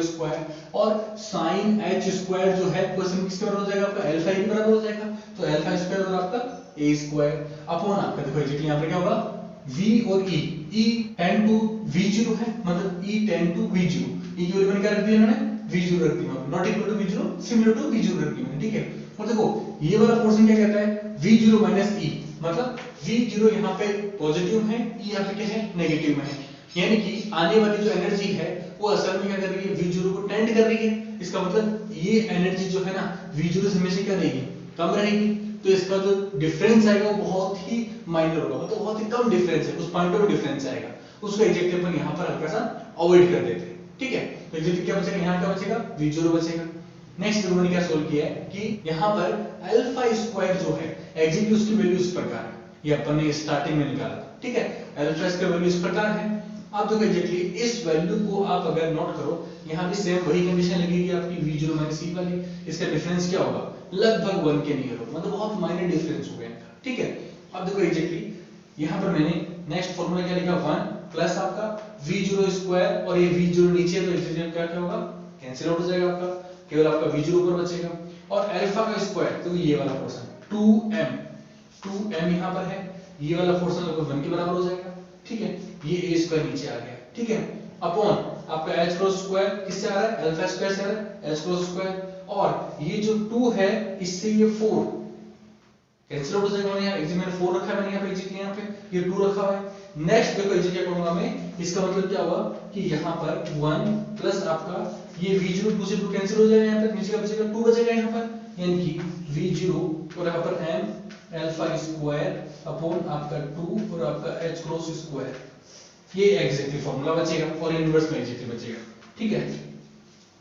स्क्वायर और sin h स्क्वायर जो है क्वेश्चन किसके बराबर हो जाएगा, आपका अल्फा के बराबर हो जाएगा। तो अल्फा स्क्वायर और आपका a स्क्वायर अपॉन आपका, देखो एग्जैक्टली यहां पर क्या होगा, v और e टेंड टू v0 है, मतलब e tend to v0, e की वैल्यू मैंने क्या रख दी मैंने v0 रख दी, not equal to v0 similar to v0 रख दी मैंने, ठीक है। और देखो ये वाला पोर्शन क्या कहता है, v0 माइनस e, मतलब v0 यहाँ पे पॉजिटिव है, e यहाँ पे क्या है नेगेटिव में है, यानी कि आने वाली जो एनर्जी है वो असल में क्या कर रही है, v0 को टेंड कर रही है। इसका मतलब ये एनर्जी जो है ना v0 से हमेशा क्या रहेगी, कम रहेगी। तो इसका जो डिफरेंस आएगा वो बहुत ही माइनर होगा, मतलब बहुत ही कम डिफरेंस है, उस पॉइंट ऑफ डिफरेंस आएगा, उसको एग्जैक्टली अपन यहाँ पर हल्का सा अवॉइड कर देते हैं, ठीक है। तो एग्जैक्टली क्या बचेगा, यहाँ क्या बचेगा, v0 बचेगा। नेक्स्ट मैंने क्या सोल्व किया है कि यहाँ पर अल्फा स्क्वायर जो है एग्जैक्टली उसकी वैल्यू इस प्रकार है, ये अपन ने स्टार्टिंग में निकाला था, ठीक है। अल्फा इसका वैल्यू इस प्रकार है। अब देखो एग्जैक्टली इस वैल्यू को आप अगर नोट करो, यहाँ भी सेम वही कंडीशन लगेगी आपकी v0 माइनस e वाली। इसका डिफरेंस क्या होगा, लगभग 1 के नियर होगा, मतलब बहुत माइनर डिफरेंस हो गया इनका, ठीक है। अब देखो एग्जैक्टली यहाँ पर मैंने नेक्स्ट फार्मूला क्या लिखा, 1 प्लस आपका v0 स्क्वायर और ये v0 नीचे, तो एग्जैक्टली क्या क्या होगा, कैंसिल आउट हो जाएगा आपका, केवल आपका v0 ऊपर बचेगा। और अल्फा का स्क्वायर, तो ये वाला पोर्शन 2m यहाँ पर है, ये वाला पोर्शन लगभग 1 के बराबर हो जाएगा, ठीक है। ये a स्क्वायर नीचे आ गया, ठीक है, अपॉन आपका h क्रॉस स्क्वायर किससे आ रहा है, अल्फा स्क्वायर से आ रहा है, h क्रॉस स्क्वायर, और ये जो 2 है इससे ये 4 कैंसिल आउट हो जाएगा। यहाँ एग्जैक्ट मैंने 4 रखा है, मैंने यहाँ पे एग्जैक्ट यहाँ पे ये 2 रखा हुआ है। नेक्स्ट देखो एग्जैक्ट क्या करूंगा मैं, इसका मतलब क्या होगा कि यहाँ पर 1 प्लस आपका ये v0 2 से 2 कैंसिल हो जाएगा, यहाँ पे नीचे का बचेगा 2 बचेगा यहाँ पर, यानी कि v0 और यहाँ पर m अल्फा स्क्वायर अपॉन आपका 2 और आपका h क्रॉस स्क्वायर, ये एग्जैक्टली फार्मूला बचेगा और इनवर्स में एग्जैक्टली बचेगा, ठीक है।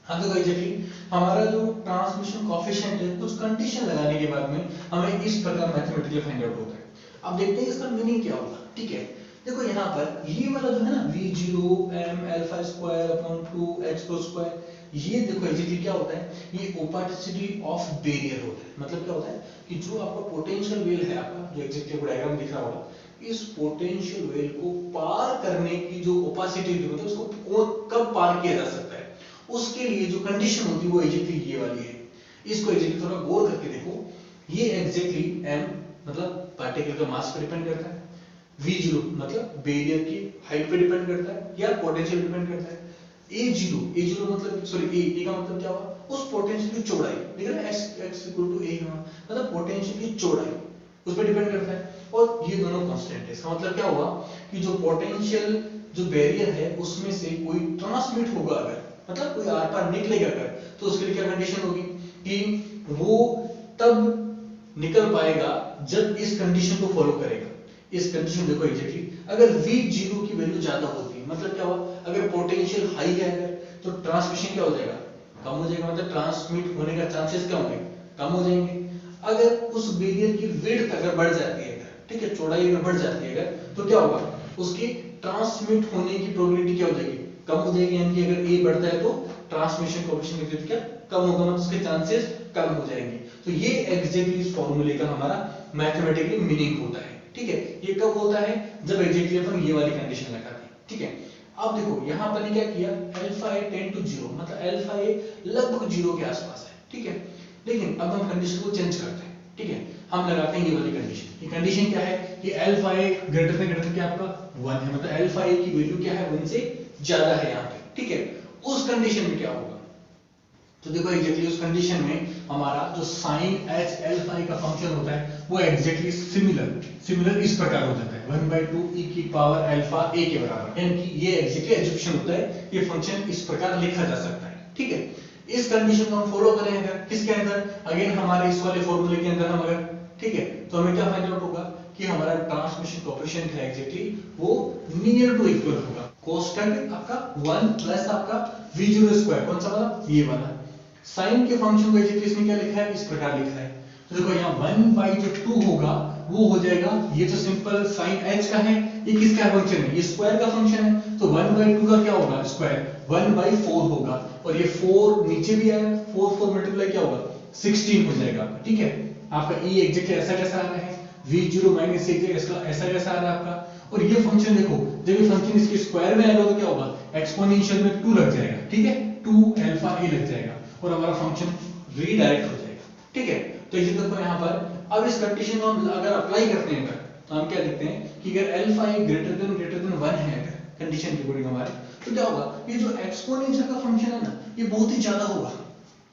अब देखो एग्जैक्टली हमारा जो ट्रांसमिशन कोएफिशिएंट है, कुछ कंडीशन लगाने के बाद में हमें इस प्रकार मैथमेटिकली फाइंड आउट होता है। अब देखते हैं इसका मीनिंग क्या होगा, ठीक है। देखो यहाँ पर ये वाला जो है ना v0 m alpha square upon 2 h cross square, ये देखो एग्जैक्टली क्या होता है, ये ओपेसिटी ऑफ बैरियर होता है। मतलब क्या होता है कि जो आपका पोटेंशियल वेल है आपका, जो एग्जैक्टली डायग्राम दिख रहा होगा, इस पोटेंशियल वेल को पार करने की जो ओपेसिटी होती है, मतलब उसको कब पार किया जा सकता है, उसके लिए जो कंडीशन होती है वो एग्जैक्टली ये वाली है। इसको एग्जैक्टली थोड़ा गौर करके देखो, ये एग्जैक्टली m मतलब पार्टिकल का मास पर डिपेंड करता है, v0 मतलब बैरियर की हाइट पे डिपेंड करता है या पोटेंशियल डिपेंड करता है, a0 मतलब सॉरी a का मतलब क्या हुआ, उस पोटेंशियल की चौड़ाई, देख रहे हैं x a मतलब पोटेंशियल की चौड़ाई उस पर डिपेंड करता है, और ये दोनों कांस्टेंट है। इसका मतलब क्या हुआ कि जो पोटेंशियल जो बैरियर है उसमें से कोई ट्रांसमिट होगा अगर, मतलब कोई आर पार निकलेगा अगर, तो उसके लिए क्या कंडीशन होगी कि वो तब निकल पाएगा जब इस कंडीशन को फॉलो करेगा। इस कंडीशन देखो एग्जैक्टली अगर v0 की वैल्यू ज्यादा होती है, मतलब क्या हुआ, अगर पोटेंशियल हाई है अगर, तो ट्रांसमिशन क्या हो जाएगा, कम हो जाएगा, मतलब ट्रांसमिट होने का चांसेस क्या होंगे, कम हो जाएंगे। अगर उस बैरियर की विड्थ अगर बढ़ जाती है अगर, ठीक है, चौड़ाई अगर बढ़ जाती है अगर, तो क्या होगा, उसकी ट्रांसमिट होने की प्रोबेबिलिटी क्या हो जाएगी, कम हो जाएगी। यानी कि अगर a बढ़ता है तो ट्रांसमिशन कोएफिशिएंट की क्या कम होगा, मतलब उसके चांसेस कम हो जाएंगे। तो ये एग्जैक्टली इस फार्मूले का हमारा मैथमेटिकली मीनिंग होता है, ठीक है। ये कब होता है, जब एग्जैक्टली अपन ये वाली कंडीशन लगाते हैं, ठीक है। अब देखो यहाँ पर क्या किया, अल्फा ए टेंड टू 0, मतलब अल्फा ए लगभग 0 के आसपास है, ठीक है। लेकिन अब हम कंडीशन को चेंज करते हैं, ठीक है, हम लगाते हैं ये वाली कंडीशन। ये कंडीशन क्या है कि अल्फा ए ग्रेटर क्या आपका 1 है, मतलब अल्फा ए की वैल्यू क्या है 1 से ज्यादा है यहाँ पे, ठीक है। उस कंडीशन में क्या होगा, तो देखो एग्जैक्टली उस कंडीशन में हमारा जो sin h अल्फा का फंक्शन होता है वो एग्जैक्टली सिमिलर इस प्रकार हो जाता है 1/2 e की पावर अल्फा a के बराबर, यानी कि ये एग्जैक्टली एजुकेशन होता है, ये फंक्शन इस प्रकार लिखा जा सकता है, ठीक है। इस कंडीशन को हम फॉलो करें अगर किसके अंदर, अगेन हमारे इस वाले फॉर्मूले के अंदर हम अगर, ठीक है, तो हमें क्या फाइंड आउट होगा कि हमारा ट्रांसमिशन कोएफिशिएंट है एग्जैक्टली वो नियर टू इक्वल होगा कोष्टक आपका 1 प्लस आपका v0 स्क्वायर, कौन सा वाला, ये वाला। साइन के फंक्शन को एग्जैक्टली इसमें क्या लिखा है, इस प्रकार लिखा है। तो देखो यहाँ 1/2 होगा वो हो जाएगा, ये तो सिंपल साइन h का है, ये किसका फंक्शन है, ये स्क्वायर का फंक्शन है, तो 1/2 का क्या होगा, स्क्वायर 1/4 होगा, और ये 4 नीचे भी आया, 4 मल्टीप्लाई क्या होगा 16 हो जाएगा आपका, ठीक है। आपका e एग्जैक्टली ऐसा कैसा आ रहा है, v0 माइनस ऐसा कैसा आ रहा है आपका, और ये फंक्शन देखो जब ये फंक्शन इसके स्क्वायर में आएगा तो क्या होगा, एक्सपोनेंशियल में 2 लग जाएगा, ठीक है, 2 अल्फा a लग जाएगा और हमारा फंक्शन रीडायरेक्ट हो जाएगा, ठीक है। तो ये देखो यहाँ पर अब इस कंडीशन को हम अगर अप्लाई करते हैं तो हम क्या लिखते हैं कि अगर अल्फा a ग्रेटर देन 1 है अगर कंडीशन के अकॉर्डिंग हमारे, तो क्या होगा, ये जो एक्सपोनेंशियल का फंक्शन है ना ये बहुत ही ज्यादा होगा,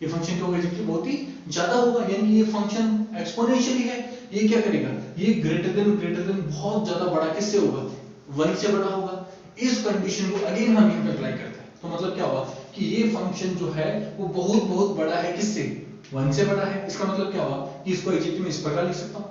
ये फंक्शन क्या होगा एग्जैक्टली बहुत ही ज्यादा होगा, यानी कि ये फंक्शन एक्सपोनेंशियली है, ये क्या करेगा, ये ग्रेटर देन बहुत ज्यादा बड़ा किससे होगा, 1 से बड़ा होगा। इस कंडीशन को अगेन हम यहां पे अप्लाई करते हैं तो मतलब क्या होगा कि ये फंक्शन जो है वो बहुत बहुत बड़ा है, किससे, 1 से बड़ा है। इसका मतलब क्या हुआ कि इसको एग्जैक्टली में इस प्रकार लिख सकता हूं,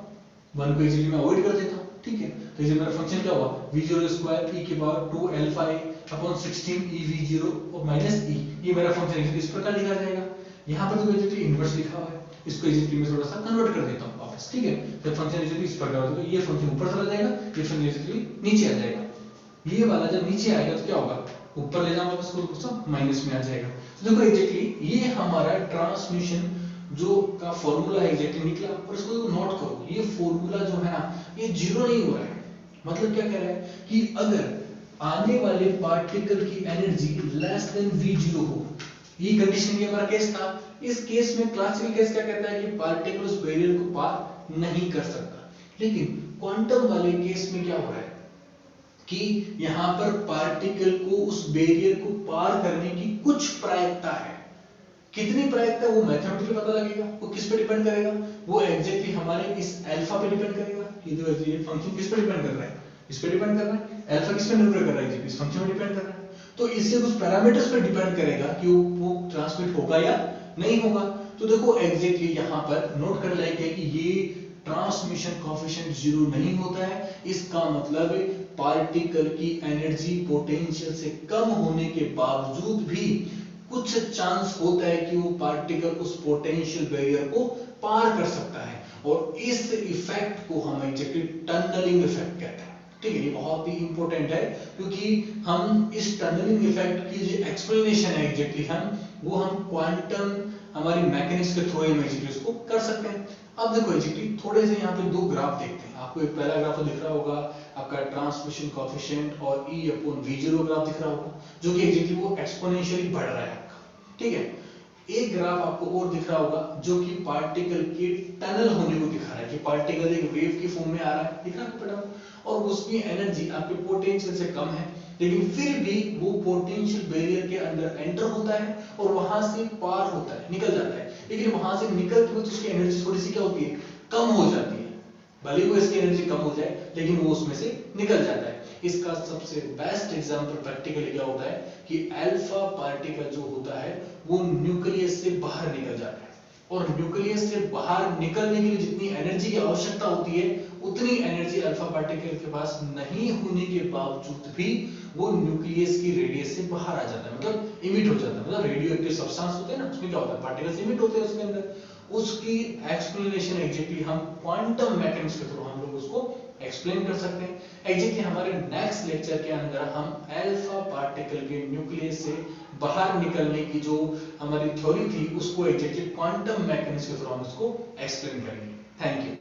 1 को एग्जैक्टली में अवॉइड कर देता हूं, ठीक है। तो ये मेरा फंक्शन क्या हुआ, v0 स्क्वायर e की power 2 alpha a upon 16 e v0 और माइनस e, ये मेरा फंक्शन इस प्रकार लिखा जाएगा। यहां पर तो एग्जैक्टली इनवर्स लिखा हुआ है, इसको एग्जैक्टली में थोड़ा सा कन्वर्ट कर देता हूं वापस, ठीक है। जब फंक्शन एग्जैक्टली इस प्रकार होगा तो ये फंक्शन ऊपर चला जाएगा, ये फंक्शन एग्जैक्टली नीचे आ जाएगा, ये वाला जब नीचे आएगा तो क्या होगा, ऊपर ले जाऊंगा उसको सब माइनस में आ जाएगा। तो देखो एग्जैक्टली ये हमारा ट्रांसमिशन जो का फॉर्मूला है एग्जैक्टली निकला, और इसको नोट करो, ये फॉर्मूला जो है ना ये जीरो नहीं हो रहा है, मतलब क्या कह रहा है कि अगर आने वाले पार्टिकल की एनर्जी लेस देन v0 हो, ये कंडीशन ये हमारा केस था। इस केस में क्लासिकल केस क्या कहता है कि पार्टिकल उस बैरियर को पार नहीं कर सकता, लेकिन क्वांटम वाले केस में क्या हो रहा है कि यहां पर पार्टिकल को उस बैरियर को पार करने की कुछ प्रायिकता है। कितनी प्रायिकता वो मैथमेटिकली पता लगेगा, वो किस पे डिपेंड करेगा, वो एग्जैक्टली हमारे इस अल्फा पे डिपेंड करेगा कि जो ये फंक्शन किस पे डिपेंड कर रहा है, इस पे डिपेंड कर रहा है, अल्फा किस पे निर्भर कर रहा है, इस फंक्शन पे डिपेंड कर रहा है। तो इससे कुछ पैरामीटर्स पे डिपेंड करेगा कि वो ट्रांसमिट होगा या नहीं होगा। तो देखो एग्जैक्टली यहां पर नोट कर लेंगे कि ये ट्रांसमिशन कोएफिशिएंट जीरो नहीं होता है, इसका मतलब पार्टिकल की एनर्जी पोटेंशियल से कम होने के बावजूद भी कुछ चांस होता है कि वो पार्टिकल उस पोटेंशियल बैरियर को पार कर सकता है, और इस इफेक्ट को हम एग्जैक्टली टनलिंग इफेक्ट कहते हैं, ठीक है। ये बहुत ही इंपॉर्टेंट है क्योंकि हम इस टनलिंग इफेक्ट की जो एक्सप्लेनेशन है एग्जैक्टली हम क्वांटम हमारी मैकेनिक्स के थ्रू एग्जैक्टली उसको कर सकते हैं। अब देखो एग्जैक्टली थोड़े से यहाँ पे दो ग्राफ देखते हैं, आपको एक पहला ग्राफ दिख रहा होगा आपका ट्रांसमिशन कोएफिशिएंट और e अपॉन v0 ग्राफ दिख रहा होगा जो कि एग्जैक्टली वो एक्सपोनेंशियली बढ़ रहा है आपका, ठीक है। एक ग्राफ आपको और दिख रहा होगा जो कि पार्टिकल के टनल होने को दिखा रहा है कि पार्टिकल एक वेव की फॉर्म में आ रहा है, दिख रहा है बेटा, और उसकी एनर्जी आपके पोटेंशियल से कम है, लेकिन फिर भी वो पोटेंशियल बैरियर के अंदर एंटर होता है और वहां से पार होता है, निकल जाता है, लेकिन वहां से निकलते वक्त उसकी एनर्जी थोड़ी सी क्या होती है, कम हो जाती है। भले वो इसकी एनर्जी कम हो जाए लेकिन वो उसमें से निकल जाता है। इसका सबसे बेस्ट एग्जांपल प्रैक्टिकली क्या होता है कि अल्फा पार्टिकल जो होता है वो न्यूक्लियस से बाहर निकल जाता है, और न्यूक्लियस से बाहर निकलने के लिए जितनी एनर्जी की आवश्यकता होती है उतनी एनर्जी अल्फा पार्टिकल के पास नहीं होने के बावजूद भी वो न्यूक्लियस की रेडियस से बाहर आ जाता है, मतलब इमिट हो जाता है, मतलब रेडियो एक्टिव सब्सटेंस होते हैं ना, उसमें क्या होता है पार्टिकल्स इमिट होते हैं उसके अंदर। उसकी एक्सप्लेनेशन एग्जैक्टली हम क्वांटम मैकेनिक्स के थ्रू हम लोग उसको एक्सप्लेन कर सकते हैं। एग्जैक्टली हमारे नेक्स्ट लेक्चर के अंदर हम अल्फा पार्टिकल के न्यूक्लियस से बाहर निकलने की जो हमारी थ्योरी थी उसको एग्जैक्टली क्वांटम मैकेनिक्स के थ्रू हम उसको एक्सप्लेन करेंगे। Thank you.